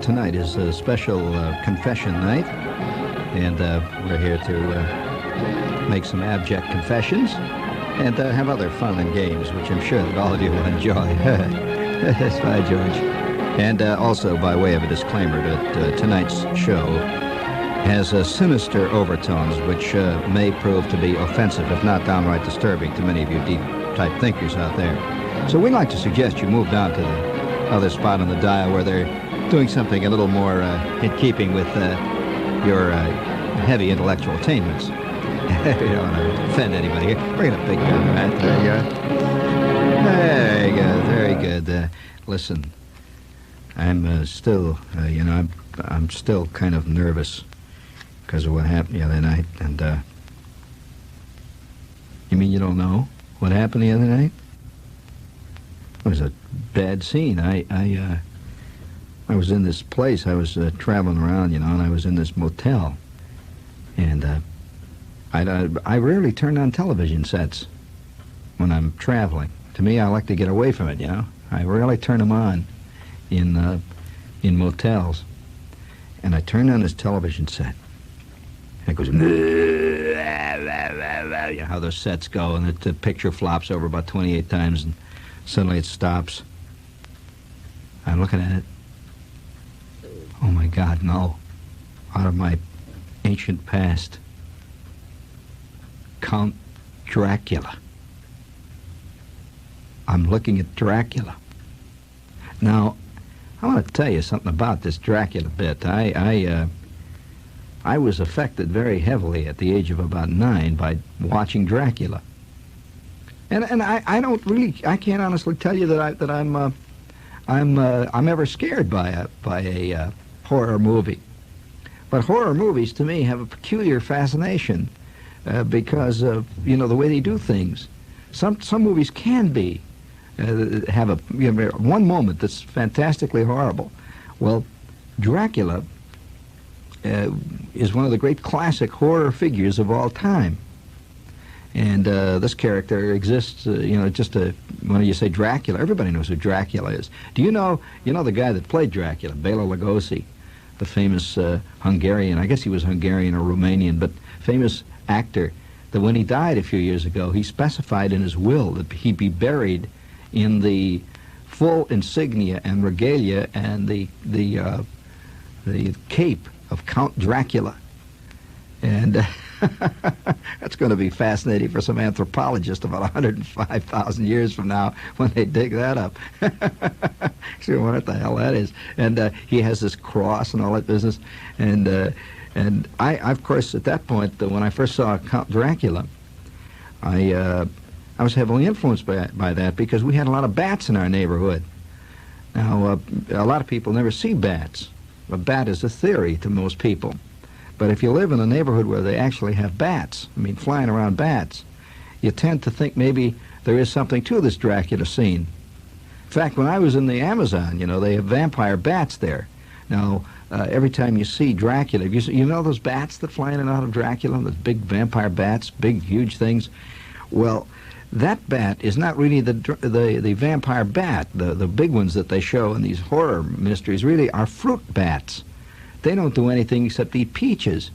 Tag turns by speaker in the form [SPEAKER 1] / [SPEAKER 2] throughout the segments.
[SPEAKER 1] Tonight is a special confession night, and we're here to make some abject confessions and have other fun and games, which I'm sure that all of you will enjoy. That's right, George. And also, by way of a disclaimer, that tonight's show has sinister overtones, which may prove to be offensive, if not downright disturbing, to many of you deep-type thinkers out there. So we'd like to suggest you move down to the other spot on the dial where they're doing something a little more in keeping with your heavy intellectual attainments. You don't want to offend anybody here. Bring it up, big gun, right? There you go. Very good, very good. Listen, I'm still, I'm still kind of nervous because of what happened the other night. And you mean you don't know what happened the other night? It was a bad scene. I was in this place. I was traveling around, and I was in this motel. And I rarely turn on television sets when I'm traveling. To me, I like to get away from it, I rarely turn them on in motels. And I turned on this television set. And it goes, how those sets go, and the picture flops over about 28 times, and suddenly it stops. I'm looking at it. Oh, my God, no. Out of my ancient past. Count Dracula. I'm looking at Dracula. Now, I want to tell you something about this Dracula bit. I was affected very heavily at the age of about 9 by watching Dracula. And I don't really, I can't honestly tell you that I'm ever scared by a horror movie. But horror movies to me have a peculiar fascination because of the way they do things. Some movies can be have one moment that's fantastically horrible. Well, Dracula is one of the great classic horror figures of all time. And this character exists, when you say Dracula, everybody knows who Dracula is. Do you know the guy that played Dracula, Bela Lugosi, the famous Hungarian, I guess he was Hungarian or Romanian, but famous actor, that when he died a few years ago, he specified in his will that he be buried in the full insignia and regalia and the cape of Count Dracula. And that's going to be fascinating for some anthropologist about 105,000 years from now when they dig that up. So what the hell that is. And he has this cross and all that business. And I, of course, at that point, when I first saw Count Dracula, I was heavily influenced by that because we had a lot of bats in our neighborhood. Now, a lot of people never see bats. A bat is a theory to most people. But if you live in a neighborhood where they actually have bats, flying around bats, you tend to think maybe there is something to this Dracula scene. In fact, when I was in the Amazon, they have vampire bats there. Now, every time you see Dracula, you know those bats that fly in and out of Dracula, those big vampire bats, big, huge things? Well, that bat is not really the vampire bat. The big ones that they show in these horror mysteries really are fruit bats. They don't do anything except eat peaches.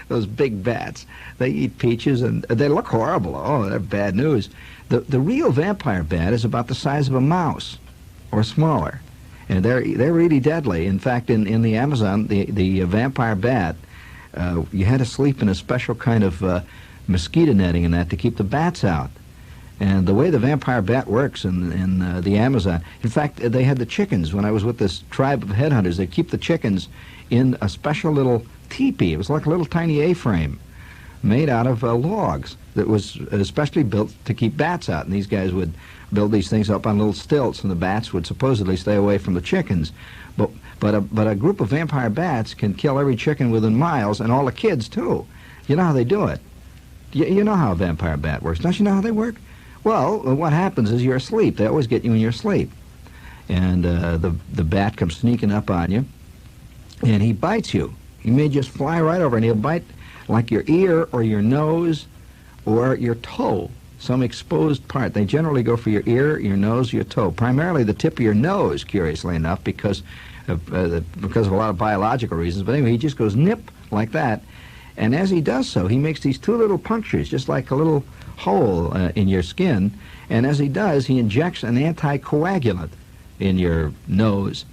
[SPEAKER 1] Those big bats, they eat peaches and they look horrible. Oh, they're bad news. The real vampire bat is about the size of a mouse or smaller. And they're really deadly. In fact, in the Amazon, the vampire bat, you had to sleep in a special kind of mosquito netting and that to keep the bats out. And the way the vampire bat works in the Amazon, in fact, they had the chickens. When I was with this tribe of headhunters, they keep the chickens in a special little teepee. It was like a little tiny A-frame made out of logs that was especially built to keep bats out. And these guys would build these things up on little stilts, and the bats would supposedly stay away from the chickens. But a group of vampire bats can kill every chicken within miles, and all the kids, too. You know how they do it. You know how a vampire bat works. Don't you know how they work? Well, what happens is you're asleep. They always get you in your sleep. And the bat comes sneaking up on you, and he bites you. He may just fly right over, and he'll bite like your ear or your nose or your toe. some exposed part. They generally go for your ear, your nose, your toe. Primarily the tip of your nose, curiously enough, because of a lot of biological reasons. But anyway, he just goes nip like that. And as he does so, he makes these two little punctures, just like a little hole in your skin. And as he does, he injects an anticoagulant in your nose,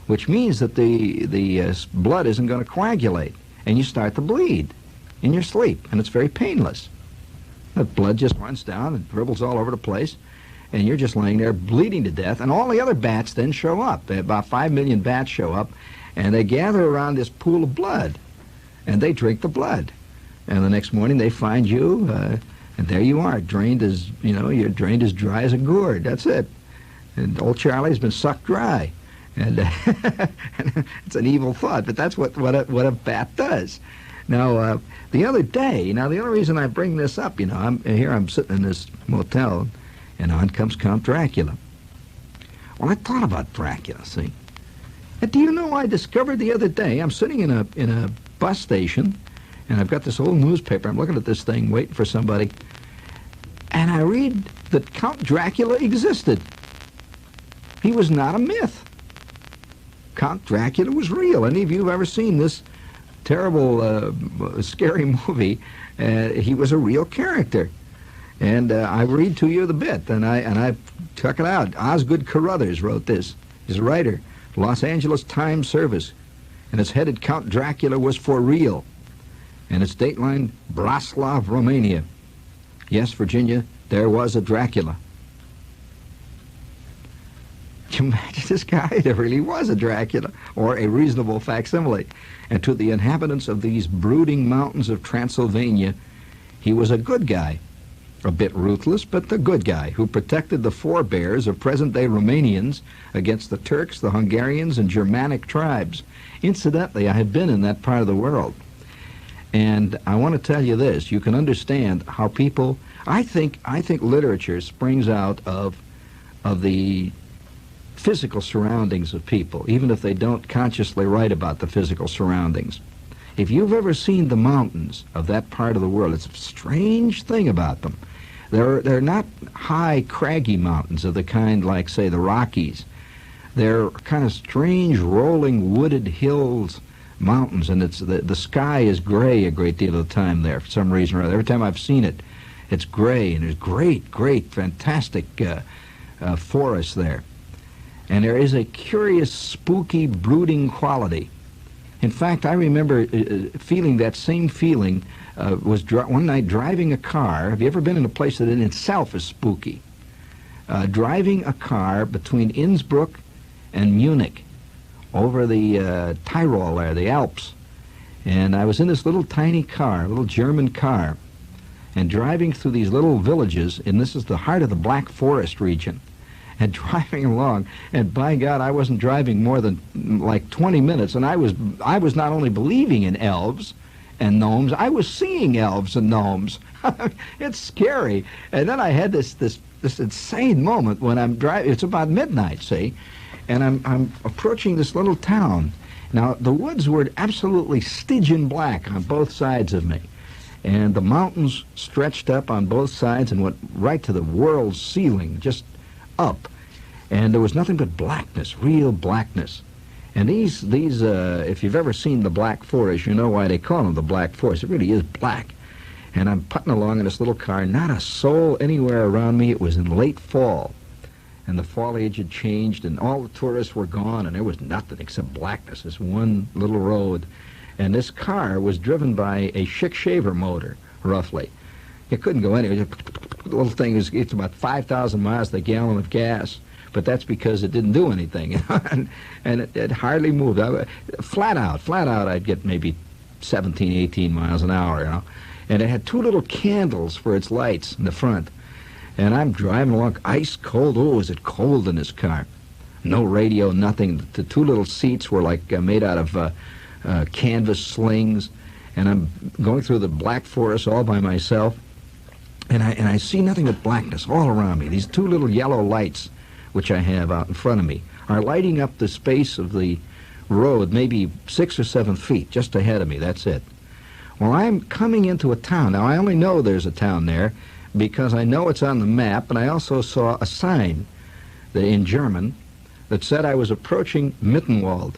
[SPEAKER 1] which means that the blood isn't going to coagulate. And you start to bleed in your sleep, and it's very painless. The blood just runs down and dribbles all over the place, and you're just laying there bleeding to death, and all the other bats then show up. About 5 million bats show up, and they gather around this pool of blood, and they drink the blood. And the next morning they find you, and there you are, drained as, you're drained as dry as a gourd. That's it. And old Charlie's been sucked dry. And it's an evil thought, but that's what a bat does. Now, the other day, the only reason I bring this up, I'm sitting in this motel, and on comes Count Dracula. Well, I thought about Dracula, see. And do you know, I discovered the other day, I'm sitting in a bus station, and I've got this old newspaper. I'm looking at this thing, waiting for somebody, and I read that Count Dracula existed. He was not a myth. Count Dracula was real. Any of you have ever seen this terrible, scary movie? He was a real character. And I read to you the bit, and I check it out. Osgood Carruthers wrote this. He's a writer, Los Angeles Times Service, and it's headed Count Dracula was for real. And its dateline, Bratislava, Romania. Yes, Virginia, there was a Dracula. Can you imagine this guy? There really was a Dracula, or a reasonable facsimile. And to the inhabitants of these brooding mountains of Transylvania, he was a good guy. A bit ruthless, but a good guy who protected the forebears of present-day Romanians against the Turks, the Hungarians, and Germanic tribes. Incidentally, I have been in that part of the world. And I want to tell you this. You can understand how people... I think literature springs out of the physical surroundings of people, even if they don't consciously write about the physical surroundings. If you've ever seen the mountains of that part of the world, it's a strange thing about them. They're not high, craggy mountains of the kind like, say, the Rockies. They're kind of strange, rolling, wooded hills, mountains, and the sky is gray a great deal of the time there for some reason or other. Every time I've seen it, it's gray, and there's great, fantastic forests there. And there is a curious, spooky, brooding quality. In fact, I remember feeling that same feeling one night driving a car. Have you ever been in a place that in itself is spooky? Driving a car between Innsbruck and Munich over the Tyrol there, the Alps. And I was in this little tiny car, a little German car, and driving through these little villages, and this is the heart of the Black Forest region. And driving along, and by God, I wasn't driving more than like 20 minutes, and I was not only believing in elves and gnomes, I was seeing elves and gnomes. It's scary. And then I had this insane moment when I'm driving. It's about midnight, see, and I'm approaching this little town. Now the woods were absolutely Stygian black on both sides of me, and the mountains stretched up on both sides and went right to the world's ceiling, just up, and there was nothing but blackness, real blackness. And these if you've ever seen the Black Forest, you know why they call them the Black Forest. It really is black. And I'm putting along in this little car, not a soul anywhere around me. It was in late fall, and the foliage had changed, and all the tourists were gone, and there was nothing except blackness, this one little road. And this car was driven by a Schick Shaver motor, roughly. It couldn't go anywhere. The little thing it's about 5,000 miles to the gallon of gas, but that's because it didn't do anything, and it hardly moved. Flat out, I'd get maybe 17, 18 miles an hour, And it had two little candles for its lights in the front, and I'm driving along, ice cold. Oh, is it cold in this car? No radio, nothing. The two little seats were like made out of canvas slings, and I'm going through the Black Forest all by myself. And I see nothing but blackness all around me. These two little yellow lights, which I have out in front of me, are lighting up the space of the road, maybe 6 or 7 feet, just ahead of me. That's it. Well, I'm coming into a town. Now, I only know there's a town there because I know it's on the map, and I also saw a sign in German that said I was approaching Mittenwald,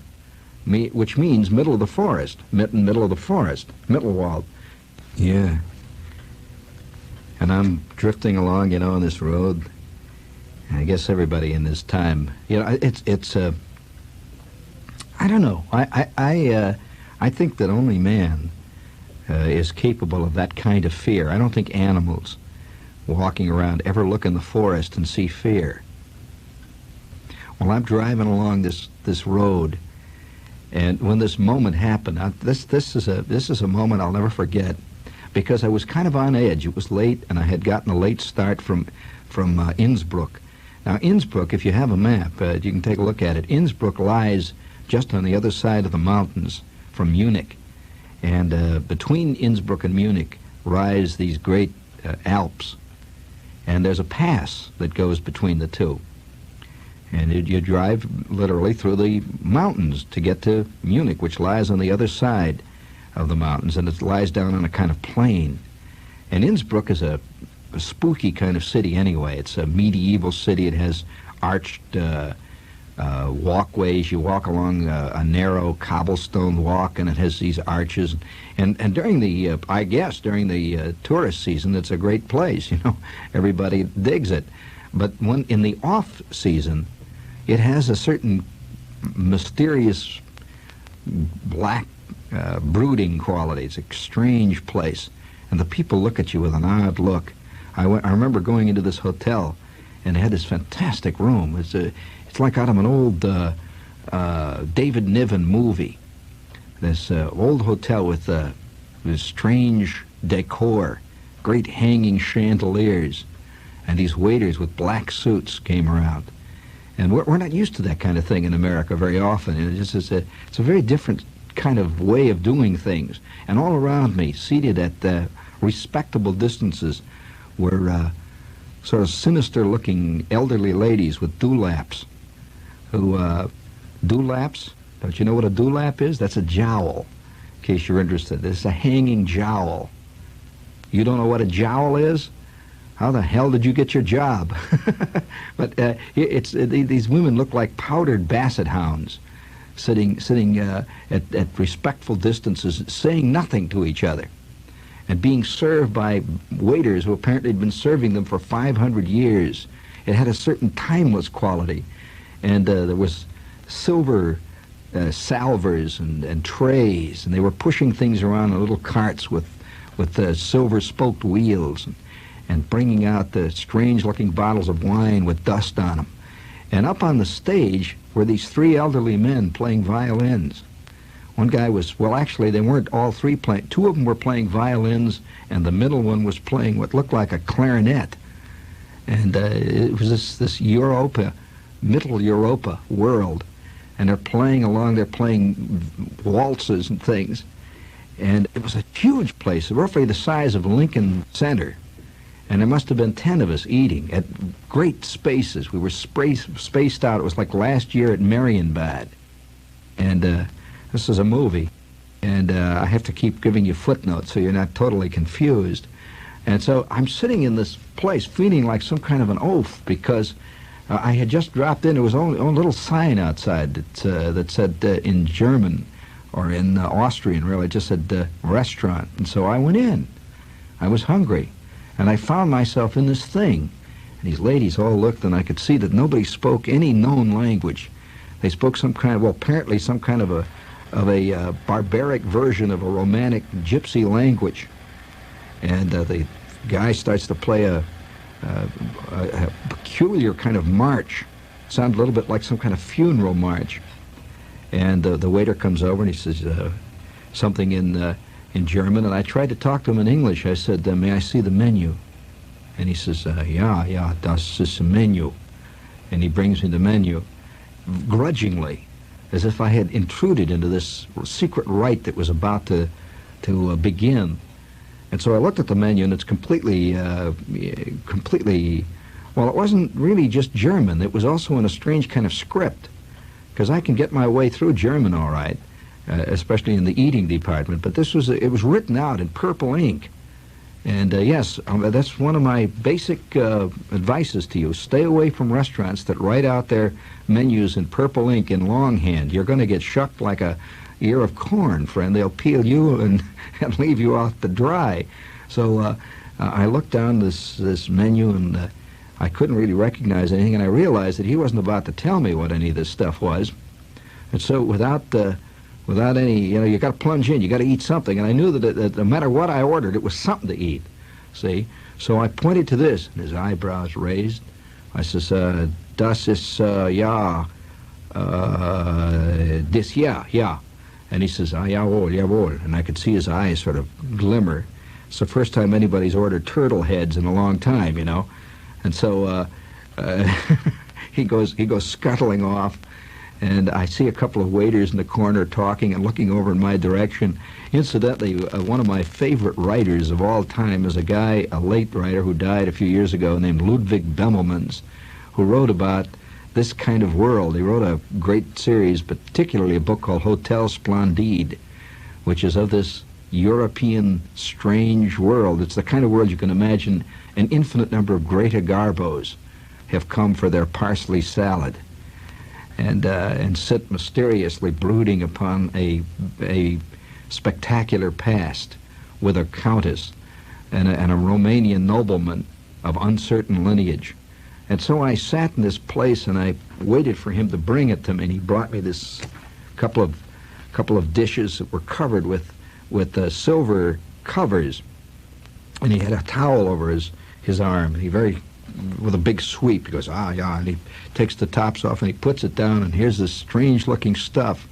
[SPEAKER 1] which means middle of the forest. Mitten, middle of the forest. Mittelwald. Yeah. And I'm drifting along, you know, on this road. I guess everybody in this time, you know, it's I don't know. I think that only man is capable of that kind of fear. I don't think animals walking around ever look in the forest and see fear. Well, I'm driving along this road, and when this moment happened, this is a moment I'll never forget, because I was kind of on edge. It was late, and I had gotten a late start from Innsbruck. Now, Innsbruck, if you have a map, you can take a look at it. Innsbruck lies just on the other side of the mountains from Munich, and between Innsbruck and Munich rise these great Alps, and there's a pass that goes between the two. And you drive literally through the mountains to get to Munich, which lies on the other side of the mountains, and it lies down on a kind of plain. And Innsbruck is a spooky kind of city anyway. It's a medieval city. It has arched walkways. You walk along a narrow cobblestone walk, and it has these arches. And during the, I guess, during the tourist season, it's a great place. You know, everybody digs it. But when in the off season, it has a certain mysterious black brooding quality. It's a strange place, and the people look at you with an odd look. I remember going into this hotel, and it had this fantastic room. It's like out of an old David Niven movie. This old hotel with this strange decor, great hanging chandeliers, and these waiters with black suits came around. And we're not used to that kind of thing in America very often. It's a very different kind of way of doing things. And all around me, seated at respectable distances, were sort of sinister-looking elderly ladies with dewlaps. Dewlaps? Don't you know what a dewlap is? That's a jowl, in case you're interested. It's a hanging jowl. You don't know what a jowl is? How the hell did you get your job? But these women look like powdered basset hounds, sitting at respectful distances, saying nothing to each other, and being served by waiters who apparently had been serving them for 500 years. It had a certain timeless quality, and there was silver salvers and trays, and they were pushing things around in little carts with silver-spoked wheels, and bringing out the strange-looking bottles of wine with dust on them. And up on the stage were these three elderly men playing violins. One guy was, well, actually, they weren't all three playing. Two of them were playing violins, and the middle one was playing what looked like a clarinet. And it was this Europa, Middle Europa world. And they're playing along, they're playing waltzes and things. And it was a huge place, roughly the size of Lincoln Center. And there must have been 10 of us eating at great spaces. We were spaced out. It was like last year at Marienbad. And this is a movie. And I have to keep giving you footnotes so you're not totally confused. And so I'm sitting in this place feeling like some kind of an oaf, because I had just dropped in. There was only a little sign outside that said in German, or in Austrian really, it just said restaurant. And so I went in. I was hungry. And I found myself in this thing. And these ladies all looked, and I could see that nobody spoke any known language. They spoke some kind of, well, apparently some kind of a barbaric version of a romantic gypsy language. And the guy starts to play a peculiar kind of march. It sounded a little bit like some kind of funeral march. And the waiter comes over and he says something in German, and I tried to talk to him in English. I said, may I see the menu? And he says, ja, das ist the menu. And he brings me the menu, grudgingly, as if I had intruded into this secret rite that was about to begin. And so I looked at the menu, and it's completely, well, it wasn't really just German. It was also in a strange kind of script, because I can get my way through German all right. Especially in the eating department, but it was written out in purple ink, And yes, that's one of my basic advices to you. Stay away from restaurants that write out their menus in purple ink in longhand. You're going to get shucked like a ear of corn, friend. They'll peel you and leave you out to dry. So I looked down this menu, and I couldn't really recognize anything, and I realized that he wasn't about to tell me what any of this stuff was. And so without any, you got to plunge in, you got to eat something. And I knew that no matter what I ordered, it was something to eat, see? So I pointed to this, and his eyebrows raised. I says, das ist, ja, this, yeah. And he says, jawohl, jawohl. And I could see his eyes sort of glimmer. It's the first time anybody's ordered turtle heads in a long time, And so he goes scuttling off. And I see a couple of waiters in the corner talking and looking over in my direction. Incidentally, one of my favorite writers of all time is a late writer who died a few years ago named Ludwig Bemelmans, who wrote about this kind of world. He wrote a great series, particularly a book called Hotel Splendide, which is of this European strange world. It's the kind of world you can imagine an infinite number of Greta Garbos have come for their parsley salad. And sit mysteriously brooding upon a spectacular past with a countess and a Romanian nobleman of uncertain lineage. And so I sat in this place and I waited for him to bring it to me. And he brought me this couple of dishes that were covered with silver covers, and he had a towel over his arm. And with a big sweep, he goes, yeah, and he takes the tops off and he puts it down, and here's this strange-looking stuff,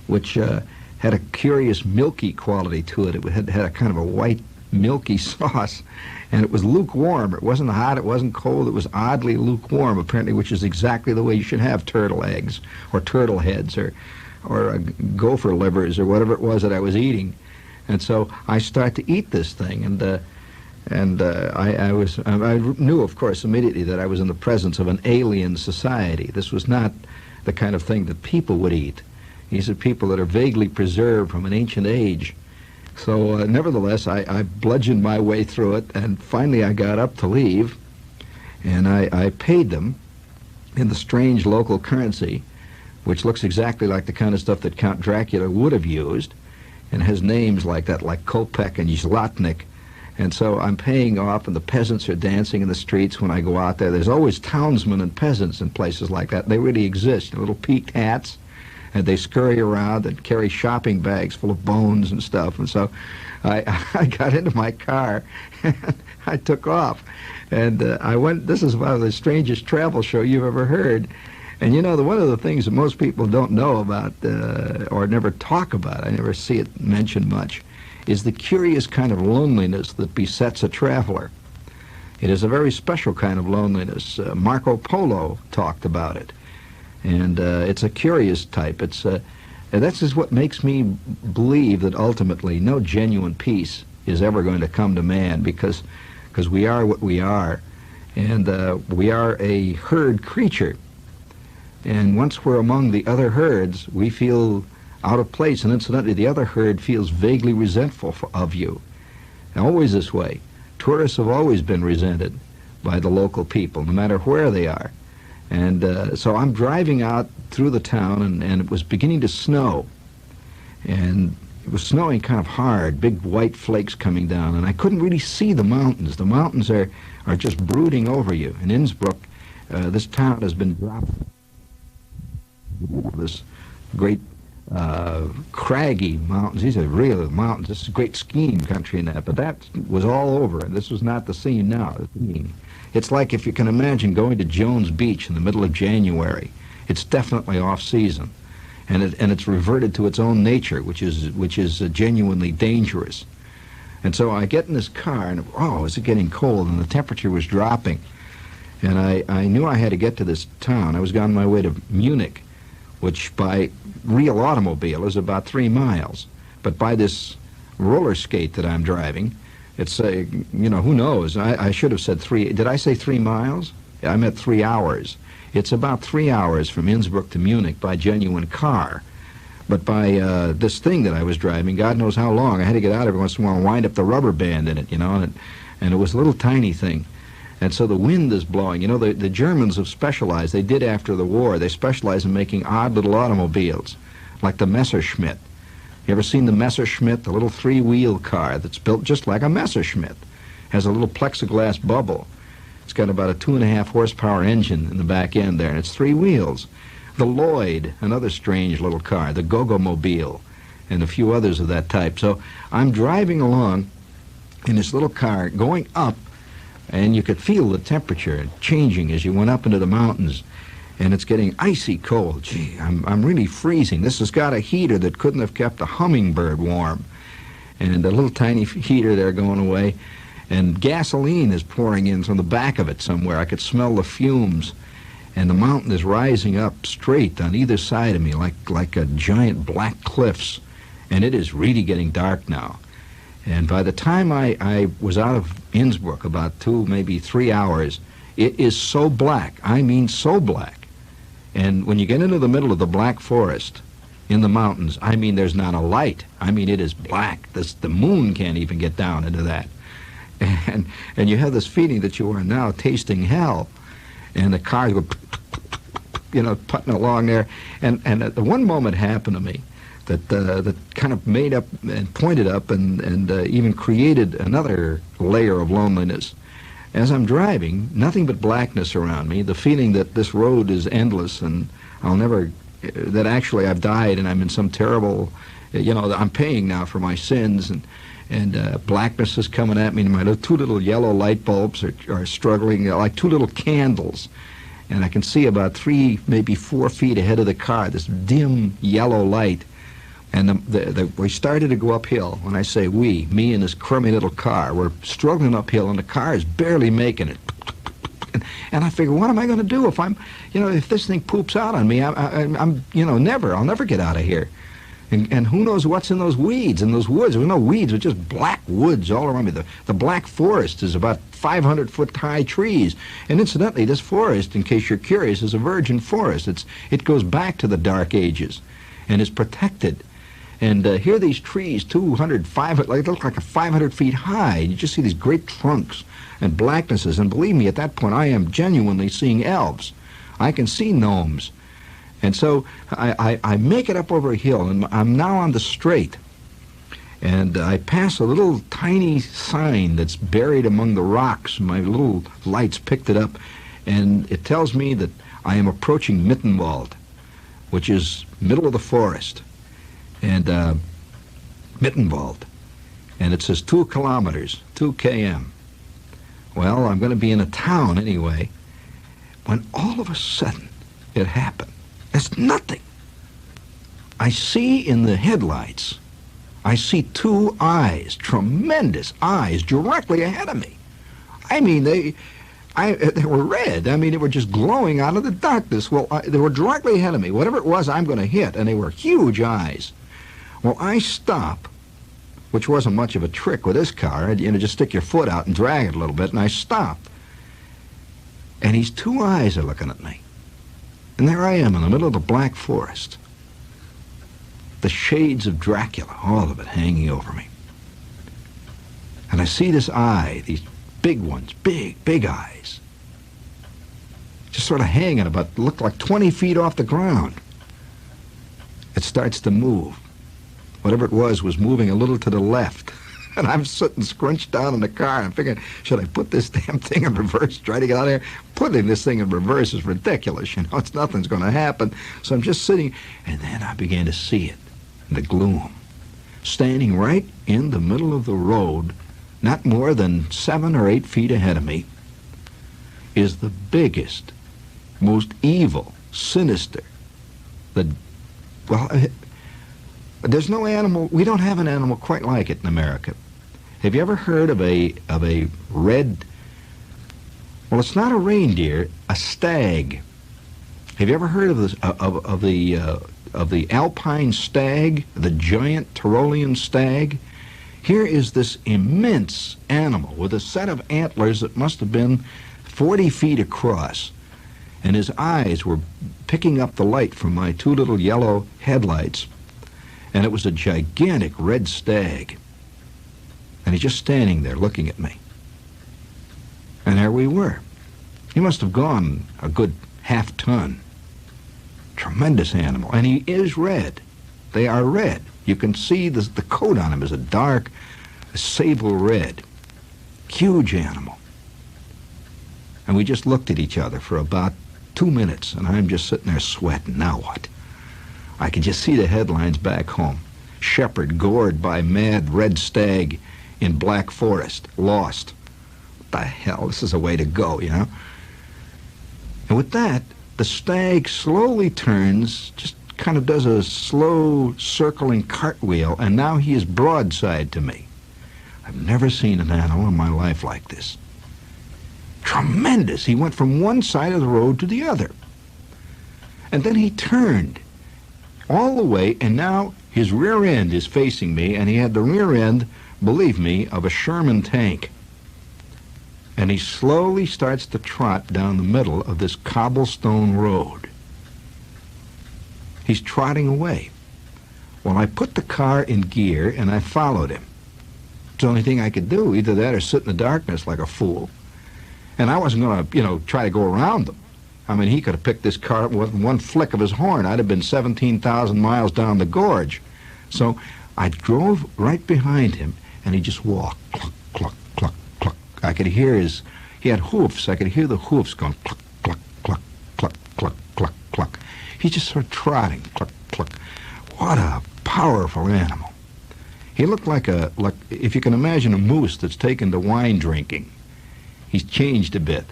[SPEAKER 1] which had a curious milky quality to it. It had a kind of a white, milky sauce, and it was lukewarm. It wasn't hot, it wasn't cold, it was oddly lukewarm, apparently, which is exactly the way you should have turtle eggs, or turtle heads, or gopher livers, or whatever it was that I was eating. And so I start to eat this thing, and I knew, of course, immediately that I was in the presence of an alien society. This was not the kind of thing that people would eat. These are people that are vaguely preserved from an ancient age. So nevertheless, I bludgeoned my way through it, and finally I got up to leave, and I paid them in the strange local currency, which looks exactly like the kind of stuff that Count Dracula would have used, and has names like that, like Kopek and Zlotnik. And so I'm paying off, and the peasants are dancing in the streets when I go out there. There's always townsmen and peasants in places like that. They really exist, little peaked hats, and they scurry around and carry shopping bags full of bones and stuff. And so I got into my car, and I took off. And I went, this is one of the strangest travel show you've ever heard. And one of the things that most people don't know about or never talk about, I never see it mentioned much, is the curious kind of loneliness that besets a traveler. It is a very special kind of loneliness. Marco Polo talked about it. And it's a curious type. And that's just what makes me believe that ultimately no genuine peace is ever going to come to man, because we are what we are. And we are a herd creature. And once we're among the other herds, we feel out of place, and incidentally, the other herd feels vaguely resentful of you. Always this way. Tourists have always been resented by the local people, no matter where they are. And so I'm driving out through the town, and it was beginning to snow. And it was snowing kind of hard, big white flakes coming down, and I couldn't really see the mountains. The mountains are just brooding over you. In Innsbruck, this town has been dropped. This great craggy mountains. These are real mountains. This is great skiing country and that, but that was all over, and this was not the scene now. It's like, if you can imagine, going to Jones Beach in the middle of January. It's definitely off-season, and it's reverted to its own nature, which is genuinely dangerous. And so I get in this car, and is it getting cold, and the temperature was dropping, and I knew I had to get to this town. I was on my way to Munich, which by real automobile is about 3 miles. But by this roller skate that I'm driving, it's, who knows? I should have said 3. Did I say 3 miles? I meant 3 hours. It's about 3 hours from Innsbruck to Munich by genuine car. But by this thing that I was driving, God knows how long, I had to get out every once in a while and wind up the rubber band in it, you know, and it was a little tiny thing. And so the wind is blowing. You know, the Germans have specialized. They did after the war. They specialized in making odd little automobiles, like the Messerschmitt. You ever seen the Messerschmitt, the little three-wheel car that's built just like a Messerschmitt? Has a little plexiglass bubble. It's got about a 2.5 horsepower engine in the back end there, and it's 3 wheels. The Lloyd, another strange little car, the Go-Go-Mobile, and a few others of that type. So I'm driving along in this little car, going up, and you could feel the temperature changing as you went up into the mountains, and it's getting icy cold. Gee, I'm really freezing. This has got a heater that couldn't have kept a hummingbird warm, and a little tiny heater there going away, and gasoline is pouring in from the back of it somewhere. I could smell the fumes, and the mountain is rising up straight on either side of me like a giant black cliffs, and it is really getting dark now. And by the time I was out of Innsbruck, about 2, maybe 3 hours, it is so black. I mean so black. And when you get into the middle of the black forest in the mountains, I mean there's not a light. I mean it is black. The moon can't even get down into that. And you have this feeling that you are now tasting hell. And the cars go, you know, putting along there. And the one moment happened to me that kind of made up and pointed up and even created another layer of loneliness. As I'm driving, nothing but blackness around me, the feeling that this road is endless and I'll never, that actually I've died and I'm in some terrible, you know, I'm paying now for my sins, and blackness is coming at me, and my 2 little yellow light bulbs are struggling, like 2 little candles. And I can see about 3, maybe 4 feet ahead of the car, this dim yellow light. And we started to go uphill. When I say we, me and this crummy little car, we're struggling uphill, and the car is barely making it. And I figure, what am I going to do if if this thing poops out on me? I'm I'll never get out of here. And who knows what's in those weeds, in those woods. There's no weeds, there's just black woods all around me. The black forest is about 500-foot high trees. And incidentally, this forest, in case you're curious, is a virgin forest. It goes back to the Dark Ages and is protected. And here are these trees, 200, 500, they look like 500 feet high. You just see these great trunks and blacknesses. And believe me, at that point, I am genuinely seeing elves. I can see gnomes. And so I make it up over a hill, and I'm now on the straight. And I pass a little tiny sign that's buried among the rocks. My little lights picked it up, and it tells me that I am approaching Mittenwald, which is middle of the forest. And Mittenwald. And it says 2 kilometers, 2 km. Well, I'm going to be in a town anyway, when all of a sudden it happened. It's nothing. I see in the headlights, I see 2 eyes, tremendous eyes, directly ahead of me. I mean, they were red. I mean, they were just glowing out of the darkness. Well, they were directly ahead of me. Whatever it was, I'm going to hit, and they were huge eyes. Well, I stop, which wasn't much of a trick with this car. Just stick your foot out and drag it a little bit, and I stopped. And these 2 eyes are looking at me. And there I am in the middle of the black forest. The shades of Dracula, all of it hanging over me. And I see this eye, these big ones, big eyes, just sort of hanging about, looked like 20 feet off the ground. It starts to move. Whatever it was moving a little to the left. And I'm sitting scrunched down in the car. I'm thinking, should I put this damn thing in reverse, try to get out of here? Putting this thing in reverse is ridiculous, nothing's going to happen. So I'm just sitting, and then I began to see it in the gloom. Standing right in the middle of the road, not more than 7 or 8 feet ahead of me, is the biggest, most evil, sinister, there's no animal, we don't have an animal quite like it in America. Have you ever heard of a red, well, it's not a reindeer, a stag. Have you ever heard of this, of the alpine stag, the giant Tyrolean stag? Here is this immense animal with a set of antlers that must have been 40 feet across, and his eyes were picking up the light from my 2 little yellow headlights. And it was a gigantic red stag. And he's just standing there looking at me. And there we were. He must have gone a good half-ton. Tremendous animal. And he is red. They are red. You can see the coat on him is a dark sable red. Huge animal. And we just looked at each other for about 2 minutes, and I'm just sitting there sweating. Now what? I can just see the headlines back home. Shepherd gored by mad red stag in Black Forest. Lost. What the hell? This is a way to go, you know? And with that, the stag slowly turns, just kind of does a slow circling cartwheel, and now he is broadside to me. I've never seen an animal in my life like this. Tremendous. He went from one side of the road to the other. And then he turned all the way, and now his rear end is facing me, and he had the rear end, believe me, of a Sherman tank. And he slowly starts to trot down the middle of this cobblestone road. He's trotting away. Well, I put the car in gear, and I followed him. It's the only thing I could do, either that or sit in the darkness like a fool. And I wasn't going to, try to go around them. I mean, he could have picked this car up with one flick of his horn. I'd have been 17,000 miles down the gorge. So I drove right behind him, and he just walked, cluck, cluck, cluck, cluck. I could hear he had hoofs. I could hear the hoofs going cluck, cluck, cluck, cluck, cluck, cluck, cluck. He just started trotting, cluck, cluck. What a powerful animal. He looked like if you can imagine a moose that's taken to wine drinking. He's changed a bit,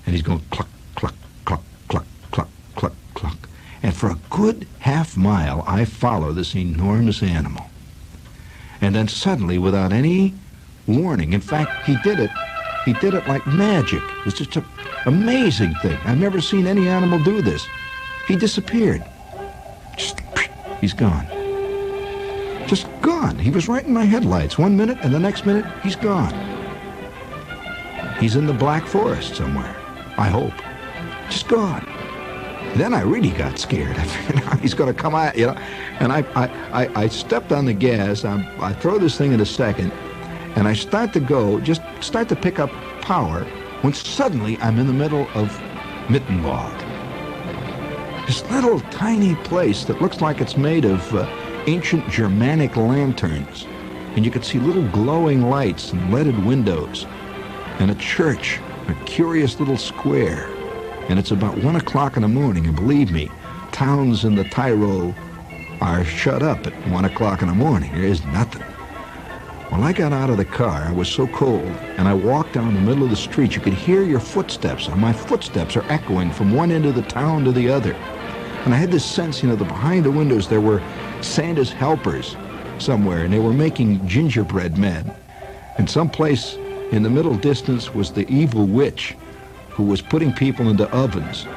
[SPEAKER 1] and he's going cluck, cluck, cluck, cluck, cluck, cluck, cluck. And for a good half mile, I follow this enormous animal. And then suddenly, without any warning, in fact, he did it like magic. It was just an amazing thing. I've never seen any animal do this. He disappeared. Just, he's gone. Just gone. He was right in my headlights 1 minute, and the next minute, he's gone. He's in the Black Forest somewhere, I hope. Just gone. Then I really got scared. I figured out he's going to come out, And I stepped on the gas. I throw this thing into second, and I start to pick up power, when suddenly I'm in the middle of Mittenwald. This little tiny place that looks like it's made of ancient Germanic lanterns. And you could see little glowing lights and leaded windows. And a church, a curious little square. And it's about 1 o'clock in the morning, and believe me, towns in the Tyrol are shut up at 1 o'clock in the morning. There is nothing. When I got out of the car, I was so cold, and I walked down the middle of the street. You could hear your footsteps, and my footsteps are echoing from one end of the town to the other. And I had this sense, that behind the windows there were Santa's helpers somewhere, and they were making gingerbread men. And someplace in the middle distance was the evil witch who was putting people into ovens.